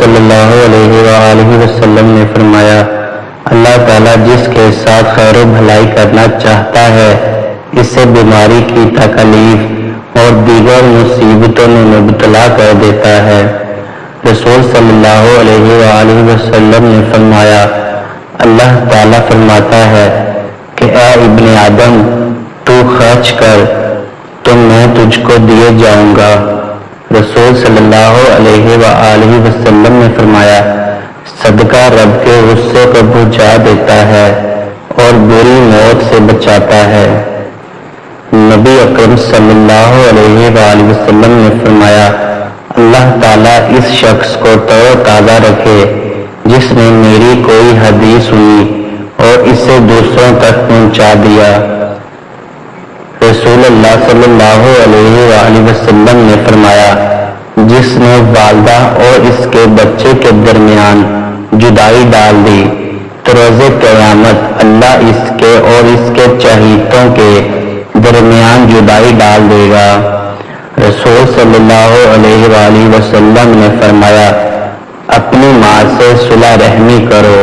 صلی اللہ علیہ وآلہ وسلم نے فرمایا، اللہ تعالیٰ جس کے ساتھ خیر و بھلائی کرنا چاہتا ہے اسے بیماری کی تکلیف اور دیگر مصیبتوں میں مبتلا کر دیتا ہے۔ رسول صلی اللہ علیہ وآلہ وسلم نے فرمایا، اللہ تعالیٰ فرماتا ہے کہ اے ابن آدم، تو خرچ کر تو میں تجھ کو دیے جاؤں گا۔ رسول صلی اللہ علیہ وآلہ وسلم نے فرمایا، صدقہ رب کے غصے کو بجھا دیتا ہے اور بری موت سے بچاتا ہے۔ نبی اکرم صلی اللہ علیہ وآلہ وسلم نے فرمایا، اللہ تعالیٰ اس شخص کو تر و تازہ رکھے جس نے میری کوئی حدیث سنی اور اسے دوسروں تک پہنچا دیا۔ رسول اللہ صلی اللہ علیہ وآلہ وسلم نے فرمایا، جس نے والدہ اور اس کے بچے کے درمیان جدائی ڈال دی تو روز قیامت اللہ اس کے اور اس کے چہیتوں کے درمیان جدائی ڈال دے گا۔ رسول صلی اللہ علیہ وآلہ وسلم نے فرمایا، اپنی ماں سے صلح رحمی کرو۔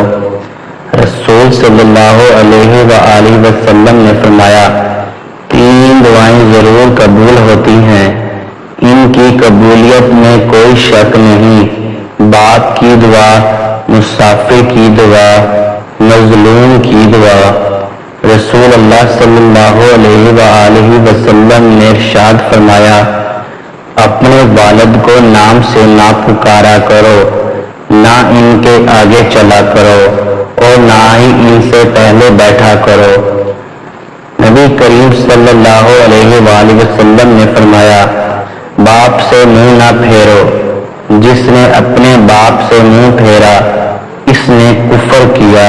رسول صلی اللہ علیہ وآلہ وسلم نے فرمایا، 3 دعائیں ضرور قبول ہوتی ہیں، ان کی قبولیت میں کوئی شک نہیں، باپ کی دعا، مسافر کی دعا، مظلوم کی دعا۔ رسول اللہ صلی اللہ علیہ وآلہ وسلم نے ارشاد فرمایا، اپنے والد کو نام سے نہ پکارا کرو، نہ ان کے آگے چلا کرو اور نہ ہی ان سے پہلے بیٹھا کرو۔ نبی کریم صلی اللہ علیہ وآلہ وسلم نے فرمایا، باپ سے منہ نہ پھیرو، جس نے اپنے باپ سے منہ پھیرا اس نے کفر کیا۔